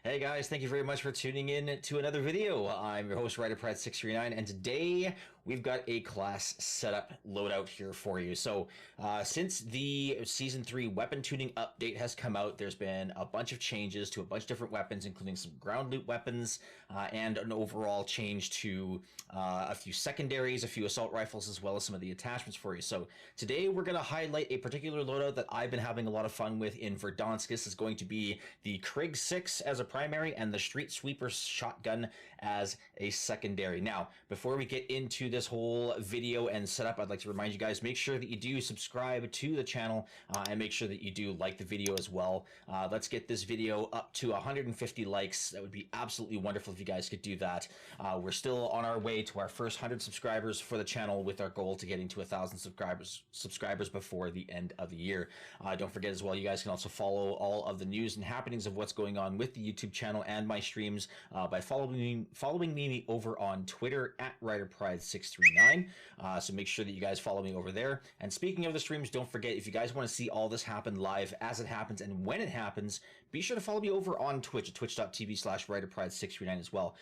Hey guys, thank you very much for tuning in to another video. I'm your host, RiderPride639, and today we've got a class setup loadout here for you. So since the Season 3 weapon tuning update has come out, there's been a bunch of changes to a bunch of different weapons, including some ground loot weapons, and an overall change to a few secondaries, a few assault rifles, as well as some of the attachments for you. So today we're going to highlight a particular loadout that I've been having a lot of fun with in Verdansk. This is going to be the KRIG 6 as a primary and the Streetsweeper shotgun as a secondary. Now, before we get into this whole video and setup, I'd like to remind you guys, make sure that you do subscribe to the channel and make sure that you do like the video as well. Let's get this video up to 150 likes. That would be absolutely wonderful if you guys could do that. We're still on our way to our first 100 subscribers for the channel, with our goal to getting to 1,000 subscribers before the end of the year. Don't forget as well, you guys can also follow all of the news and happenings of what's going on with the YouTube channel and my streams by following me over on Twitter at RiderPride639. So make sure that you guys follow me over there. And speaking of the streams, don't forget, if you guys want to see all this happen live as it happens and when it happens, be sure to follow me over on Twitch at twitch.tv/RiderPride639 as well.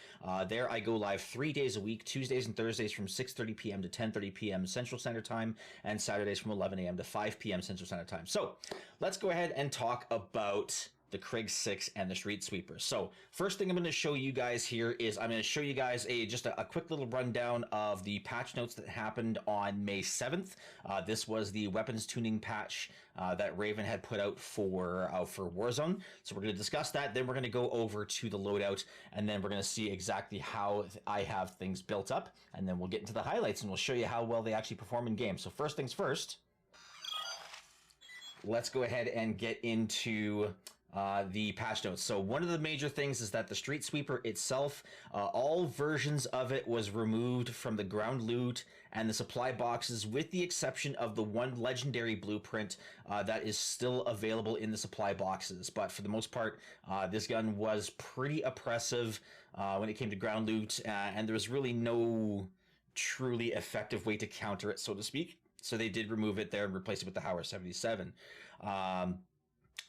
There I go live 3 days a week, Tuesdays and Thursdays from 6:30 p.m. to 10:30 p.m. Central Standard Time, and Saturdays from 11 a.m. to 5 p.m. Central Standard Time. So let's go ahead and talk about the KRIG 6 and the Streetsweeper. So first thing I'm going to show you guys here is I'm going to show you guys just a quick little rundown of the patch notes that happened on May 7th. This was the weapons tuning patch that Raven had put out for Warzone. So we're going to discuss that. Then we're going to go over to the loadout, and then we're going to see exactly how I have things built up, and then we'll get into the highlights and we'll show you how well they actually perform in game. So first things first, let's go ahead and get into the patch notes. So one of the major things is that the Streetsweeper itself, all versions of it was removed from the ground loot and the supply boxes, with the exception of the one legendary blueprint that is still available in the supply boxes. But for the most part, this gun was pretty oppressive when it came to ground loot, and there was really no truly effective way to counter it, so to speak. So they did remove it there and replace it with the Howler 77.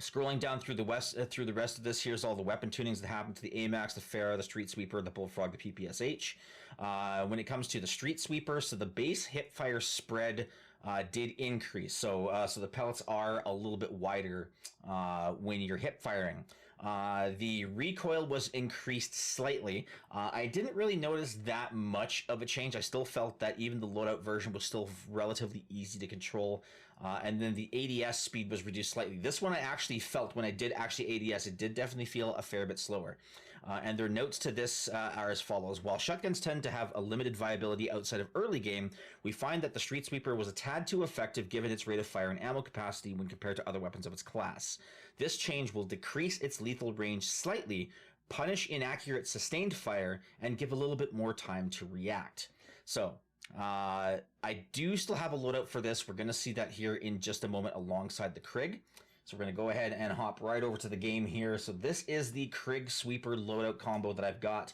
Scrolling down through the rest of this, here's all the weapon tunings that happened to the AMAX, the Farah, the Streetsweeper, the Bullfrog, the PPSH. When it comes to the Streetsweeper, so the base hipfire spread did increase. So the pellets are a little bit wider when you're hip firing. The recoil was increased slightly. I didn't really notice that much of a change. I still felt that even the loadout version was still relatively easy to control. And then the ADS speed was reduced slightly. This one I actually felt, when I did actually ADS, it did definitely feel a fair bit slower. And their notes to this are as follows. While shotguns tend to have a limited viability outside of early game, we find that the Streetsweeper was a tad too effective given its rate of fire and ammo capacity when compared to other weapons of its class. This change will decrease its lethal range slightly, punish inaccurate sustained fire, and give a little bit more time to react. So I do still have a loadout for this. We're going to see that here in just a moment alongside the KRIG. So we're going to go ahead and hop right over to the game here. So this is the KRIG Sweeper loadout combo that I've got.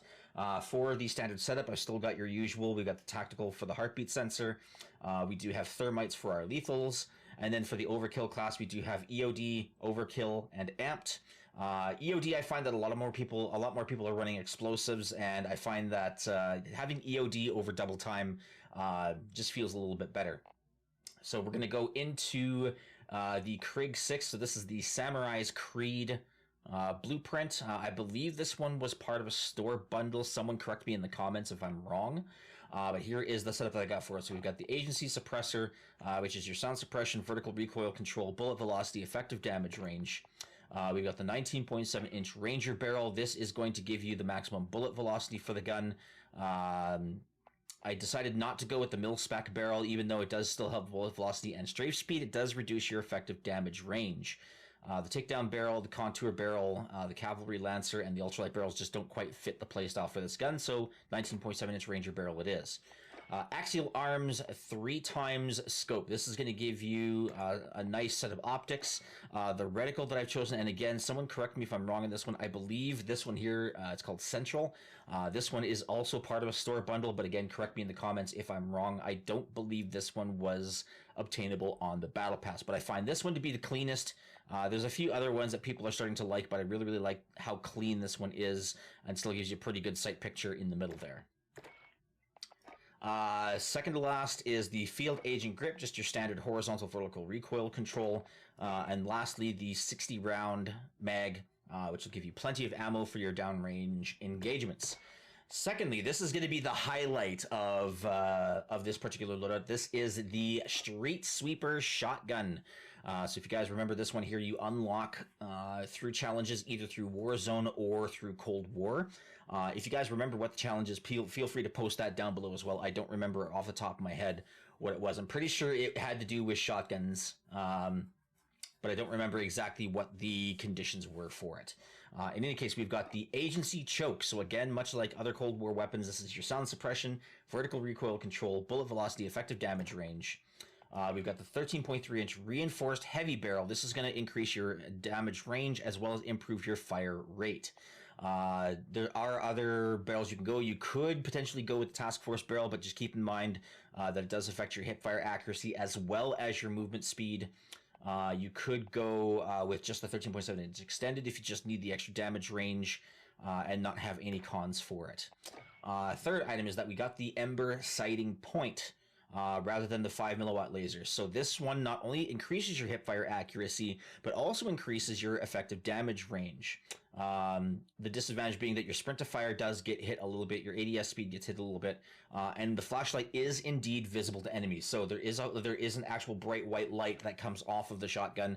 For the standard setup, I've still got your usual. We've got the tactical for the heartbeat sensor. We do have thermites for our lethals. And then for the overkill class, we do have EOD, overkill, and amped. EOD, I find that a lot more people are running explosives, and I find that having EOD over double time just feels a little bit better. So we're going to go into the KRIG 6. So this is the Samurai's Creed blueprint. I believe this one was part of a store bundle. Someone correct me in the comments if I'm wrong. But here is the setup that I got for it. So we've got the agency suppressor, which is your sound suppression, vertical recoil control, bullet velocity, effective damage range. We've got the 19.7-inch Ranger barrel. This is going to give you the maximum bullet velocity for the gun. I decided not to go with the mil-spec barrel, even though it does still have bullet velocity and strafe speed. It does reduce your effective damage range. The takedown barrel, the contour barrel, the cavalry lancer, and the ultralight barrels just don't quite fit the playstyle for this gun, so 19.7-inch Ranger barrel it is. Axial arms, 3 times scope. This is going to give you a nice set of optics. The reticle that I've chosen, and again, someone correct me if I'm wrong in this one. I believe this one here, it's called Central. This one is also part of a store bundle, but again, correct me in the comments if I'm wrong. I don't believe this one was obtainable on the Battle Pass, but I find this one to be the cleanest. There's a few other ones that people are starting to like, but I really, really like how clean this one is, and still gives you a pretty good sight picture in the middle there. Second to last is the Field Agent Grip, just your standard horizontal vertical recoil control. And lastly, the 60 round mag, which will give you plenty of ammo for your downrange engagements. Secondly, this is going to be the highlight of this particular loadout. This is the Streetsweeper shotgun. So if you guys remember this one here, you unlock through challenges, either through Warzone or through Cold War. If you guys remember what the challenge is, feel free to post that down below as well. I don't remember off the top of my head what it was. I'm pretty sure it had to do with shotguns, but I don't remember exactly what the conditions were for it. In any case, we've got the Agency Choke. So again, much like other Cold War weapons, this is your sound suppression, vertical recoil control, bullet velocity, effective damage range. We've got the 13.3-inch reinforced heavy barrel. This is going to increase your damage range as well as improve your fire rate. There are other barrels you can go. You could potentially go with the Task Force barrel, but just keep in mind that it does affect your hip fire accuracy as well as your movement speed. You could go with just the 13.7-inch extended if you just need the extra damage range and not have any cons for it. Third item is that we got the Ember sighting point. Rather than the 5 milliwatt laser. So this one not only increases your hipfire accuracy, but also increases your effective damage range. The disadvantage being that your sprint to fire does get hit a little bit, your ADS speed gets hit a little bit, and the flashlight is indeed visible to enemies. So there is an actual bright white light that comes off of the shotgun.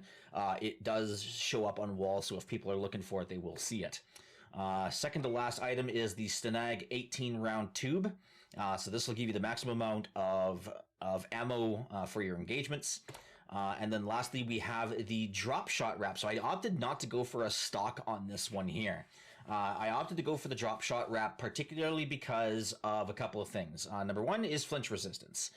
It does show up on walls, so if people are looking for it, they will see it. Second to last item is the Stenag 18 round tube. So this will give you the maximum amount of ammo for your engagements. And then lastly, we have the drop shot wrap. So I opted not to go for a stock on this one here. I opted to go for the drop shot wrap, particularly because of a couple of things. Number one is flinch resistance.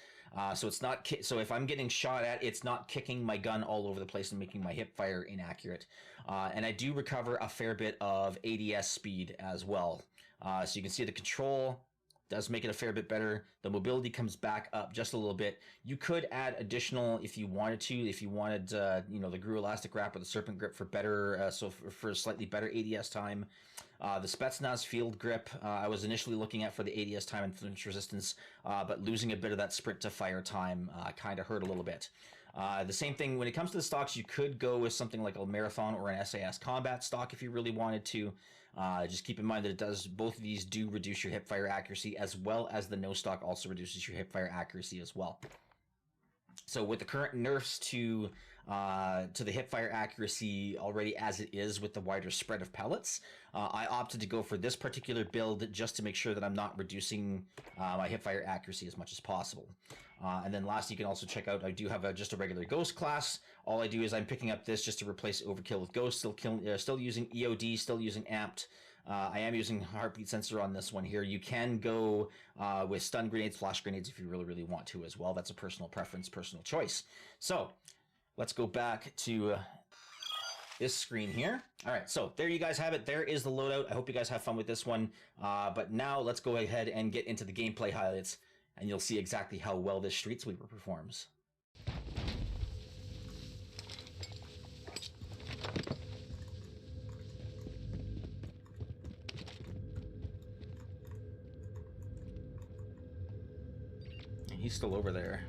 So it's not so if I'm getting shot at, it's not kicking my gun all over the place and making my hip fire inaccurate. And I do recover a fair bit of ADS speed as well. So you can see the control does make it a fair bit better. The mobility comes back up just a little bit. You could add additional if you wanted to. If you wanted, you know, the Grew Elastic Wrap or the Serpent Grip for better, for slightly better ADS time. The Spetsnaz Field Grip, I was initially looking at for the ADS time and flinch resistance, but losing a bit of that sprint to fire time kind of hurt a little bit. The same thing when it comes to the stocks, you could go with something like a Marathon or an SAS Combat stock if you really wanted to. Just keep in mind that both of these do reduce your hip fire accuracy, as well as the no stock also reduces your hip fire accuracy as well. So with the current nerfs to the hip fire accuracy already as it is with the wider spread of pellets, I opted to go for this particular build just to make sure that I'm not reducing my hip fire accuracy as much as possible. And then last, you can also check out, I do have just a regular Ghost class. All I do is I'm picking up this just to replace Overkill with Ghost, still using EOD, still using Amped. I am using heartbeat sensor on this one here. You can go with stun grenades, flash grenades if you really, really want to as well. That's a personal preference, personal choice. So let's go back to this screen here. All right, so there you guys have it. There is the loadout. I hope you guys have fun with this one. But now let's go ahead and get into the gameplay highlights, and you'll see exactly how well this Streetsweeper performs. He's still over there.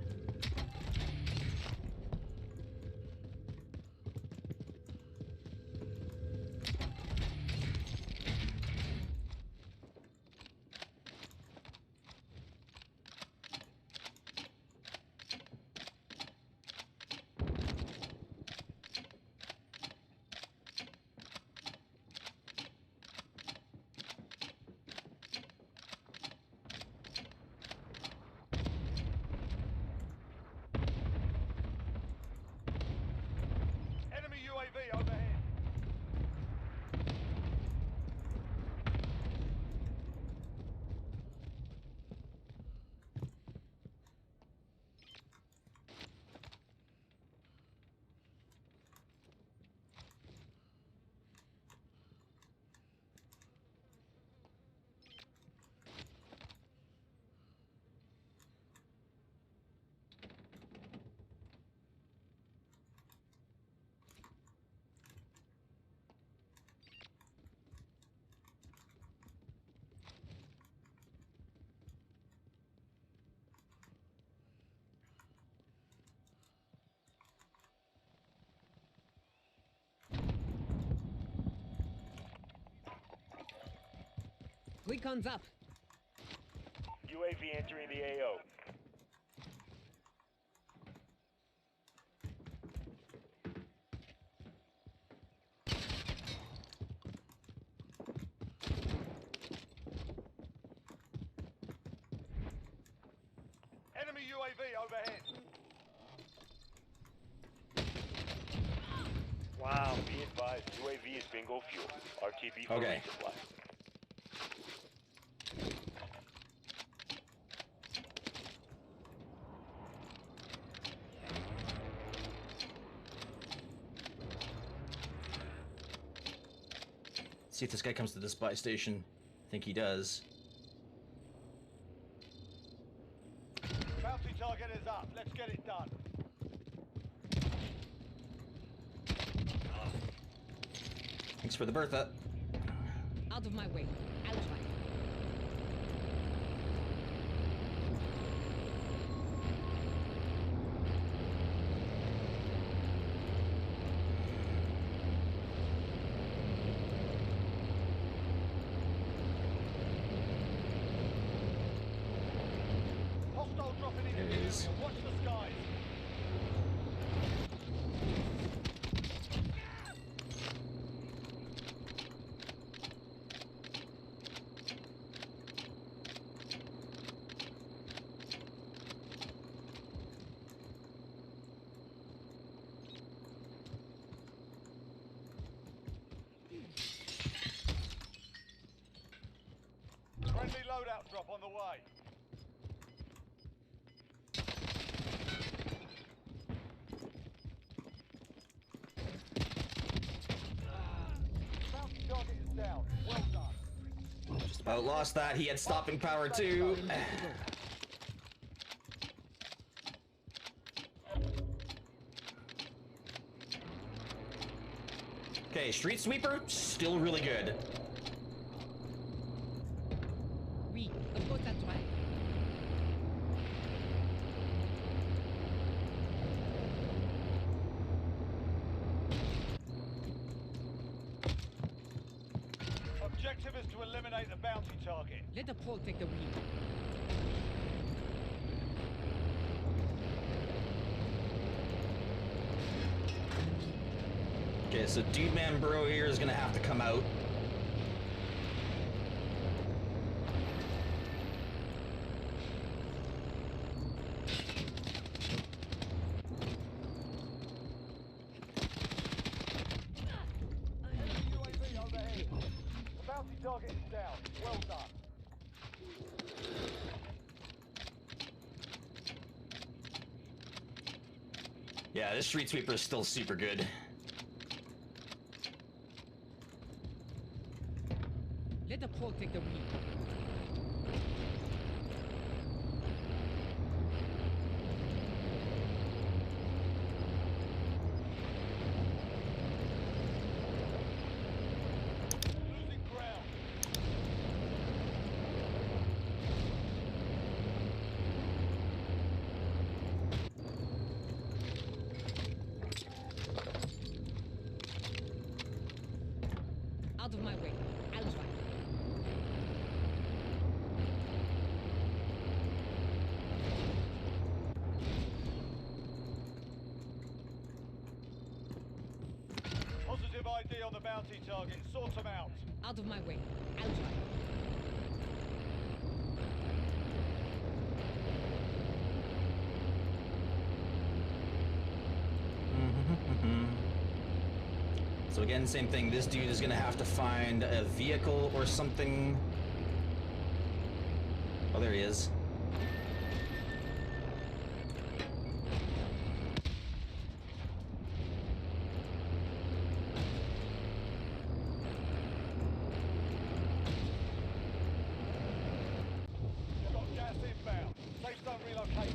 Recon's up. UAV entering the AO. Enemy UAV overhead. Wow. Be advised, UAV is bingo fuel. RTB for Okay. resupply. See if this guy comes to the spy station. I think he does. Bounty target is up. Let's get it done. Thanks for the Bertha. Out of my way. I'll try. Hostile dropping into There the he area. is. Watch the skies. Friendly loadout drop on the way. Bounty target is down. Well done. Just about lost that. He had stopping power too. Okay, Streetsweeper, still really good. Oui, of course that's right. Objective is to eliminate the bounty target. Let the pro take the lead. Okay, so Dude Man Bro here is gonna have to come out. UAV overhead. The bounty target is down. Well done. Yeah, this Streetsweeper is still super good. Let the pro take the lead. Losing ground. Out of my way. I'll try. Positive ID on the bounty target. Sort them out. Out of my way. I'll try. So again, same thing. This dude is gonna have to find a vehicle or something. Oh, there he is. Got gas inbound. Safe zone relocated.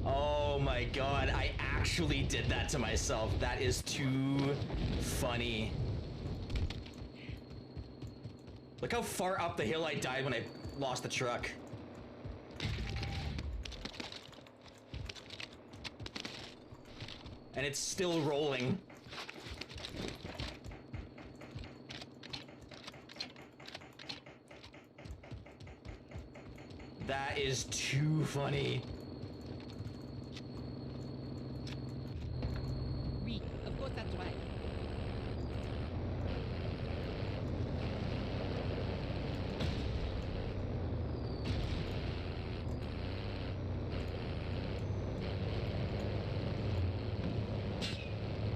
Oh my god, I actually did that to myself. That is too funny. Look how far up the hill I died when I lost the truck. And it's still rolling. That is too funny. Oui, of course that's right.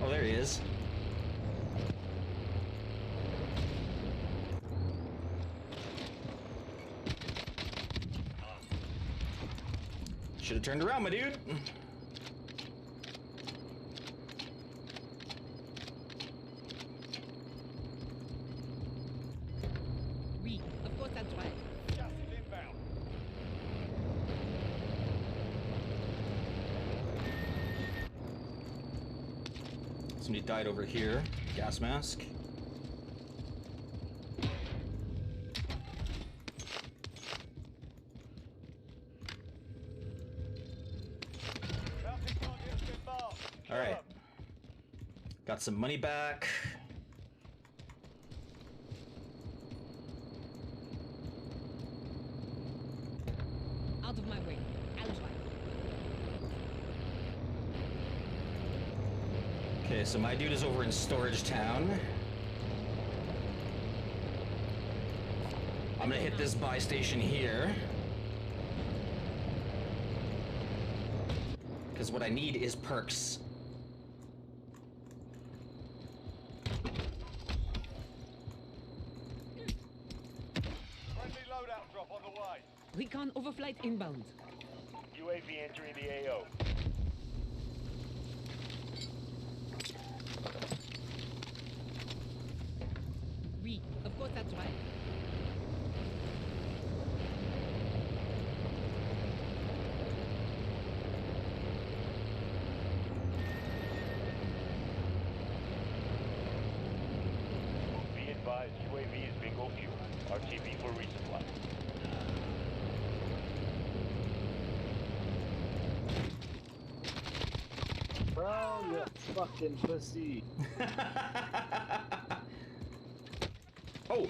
Oh, there he is. Should have turned around, my dude. Oui, of course that's right. Gas is inbound. Somebody died over here. Gas mask. Bounty target has been marked. All right. Got some money back. Out of my way. I'll try. Okay, so my dude is over in Storage Town. I'm gonna hit this buy station here. Because what I need is perks. Friendly loadout drop on the way. Recon overflight inbound. UAV entering the AO. Oui, of course that's right. Be advised, UAV is bingo fuel. RTB for resupply. Bro, you fucking pussy. Oh!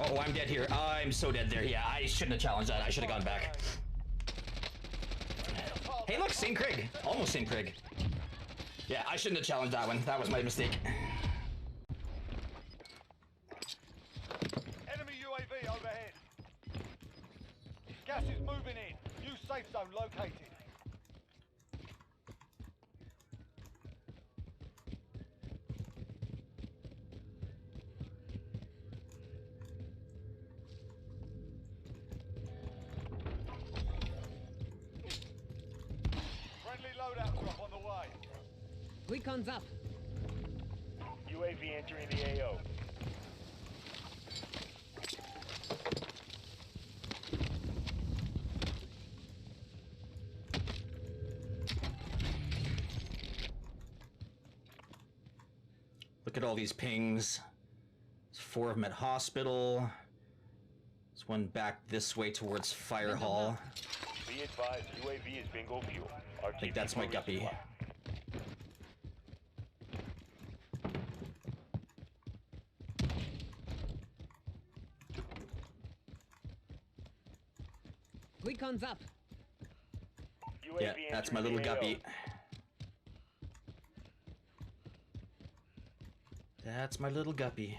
Oh, I'm dead here. I'm so dead there. Yeah, I shouldn't have challenged that. I should have gone back. Hey, look, same KRIG. Almost same KRIG. Yeah, I shouldn't have challenged that one. That was my mistake. Enemy UAV overhead. Gas is moving in. New safe zone located. Friendly loadout drop on the way. Recon's up. UAV entering the AO. Look at all these pings. There's 4 of them at hospital. There's one back this way towards Fire Hall. Be advised, UAV is bingo fuel. I think that's my guppy. Recon's up. Yeah, that's my little guppy. That's my little guppy.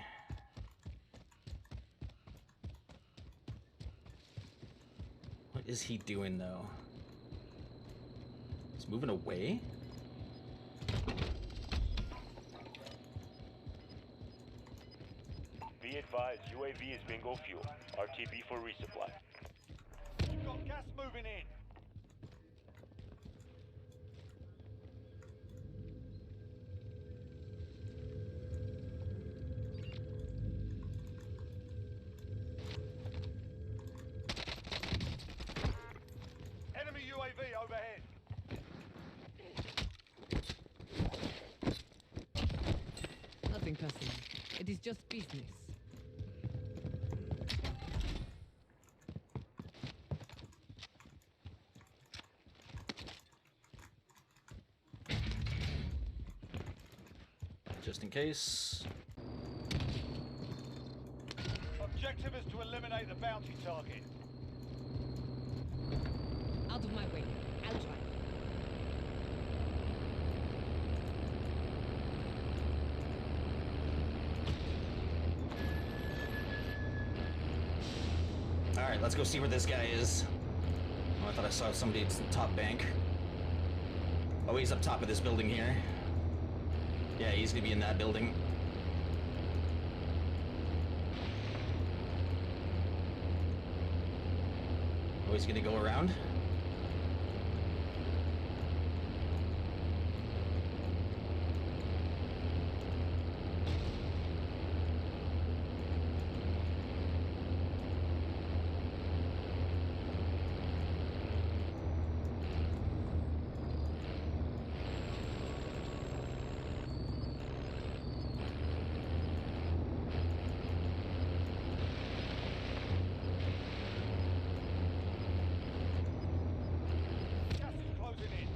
What is he doing though? He's moving away? Be advised, UAV is bingo fuel. RTB for resupply. You've got gas moving in. Enemy UAV overhead. Nothing personal. It is just business. Just in case. Objective is to eliminate the bounty target. Out of my way. I'll try. Alright, let's go see where this guy is. Oh, I thought I saw somebody at the top bank. Oh, he's up top of this building here. Yeah, he's gonna be in that building. Oh, he's gonna go around. Gas is closing in.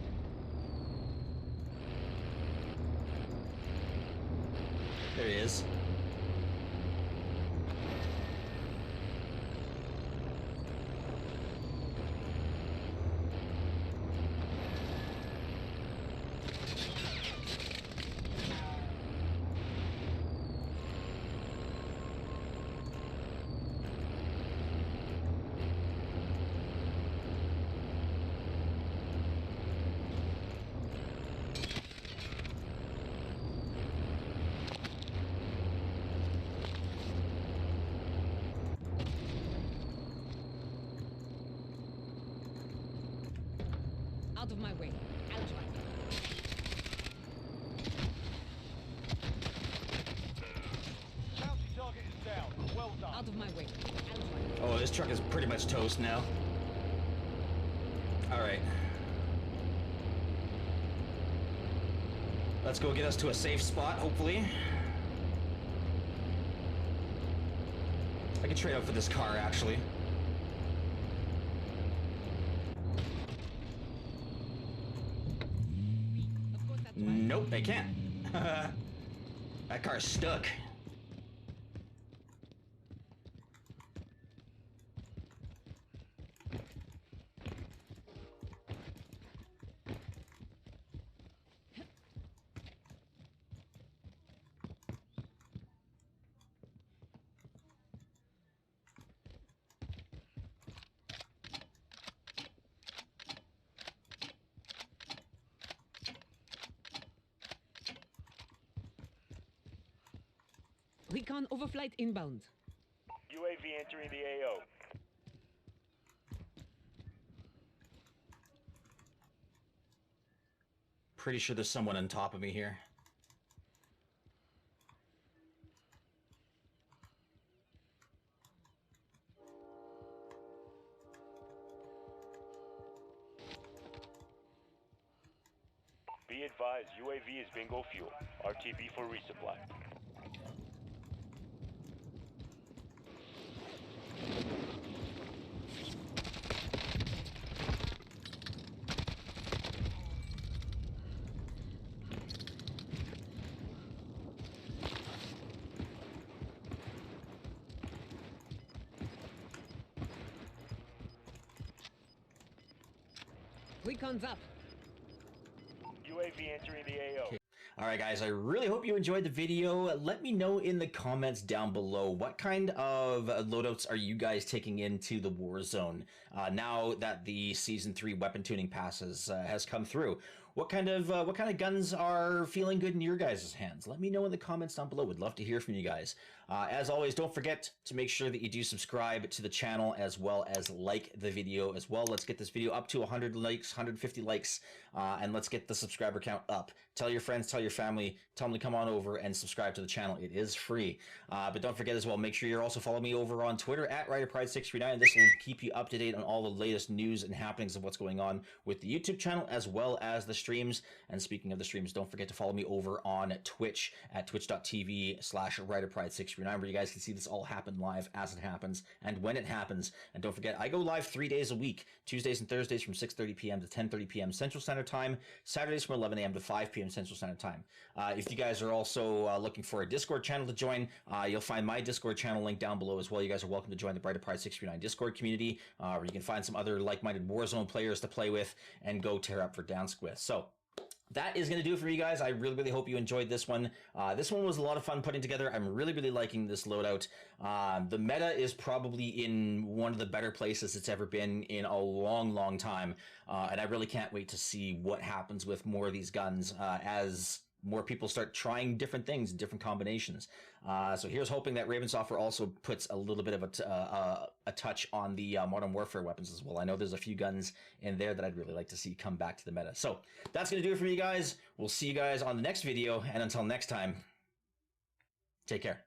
There he is. Out of my way. I'll try. Bounty target is down. Well done. Out of my way. I'll try. Oh, this truck is pretty much toast now. Alright. Let's go get us to a safe spot, hopefully. I could trade out for this car, actually. Of course, that's right. Nope, I can't. That car's stuck. Recon overflight inbound. UAV entering the AO. Pretty sure there's someone on top of me here. Be advised, UAV is bingo fuel. RTB for resupply. Recon's up. UAV entering the AO. Alright guys, I really hope you enjoyed the video. Let me know in the comments down below what kind of loadouts are you guys taking into the Warzone now that the Season 3 weapon tuning passes has come through. What kind of guns are feeling good in your guys' hands? Let me know in the comments down below. Would love to hear from you guys. As always, don't forget to make sure that you do subscribe to the channel as well as like the video as well. Let's get this video up to 100 likes, 150 likes, and let's get the subscriber count up. Tell your friends, tell your family, tell them to come on over and subscribe to the channel. It is free. But don't forget as well, make sure you're also following me over on Twitter at RiderPride639. This will keep you up to date on all the latest news and happenings of what's going on with the YouTube channel as well as the streams. And speaking of the streams, don't forget to follow me over on Twitch at twitch.tv/RiderPride639, where you guys can see this all happen live as it happens and when it happens. And don't forget, I go live 3 days a week, Tuesdays and Thursdays from 6:30 p.m. to 10:30 p.m. Central Standard Time, Saturdays from 11 a.m. to 5 p.m. p.m. Central Standard Time. If you guys are also looking for a Discord channel to join, you'll find my Discord channel link down below as well. You guys are welcome to join the Brighter Pride 639 Discord community, where you can find some other like-minded Warzone players to play with and go tear up for Dansk with. So that is going to do it for you guys. I really, really hope you enjoyed this one. This one was a lot of fun putting together. I'm really, really liking this loadout. The meta is probably in one of the better places it's ever been in a long, long time. And I really can't wait to see what happens with more of these guns as more people start trying different things, different combinations. So here's hoping that Raven Software also puts a little bit of a touch on the Modern Warfare weapons as well. I know there's a few guns in there that I'd really like to see come back to the meta. So that's going to do it for you guys. We'll see you guys on the next video. And until next time, take care.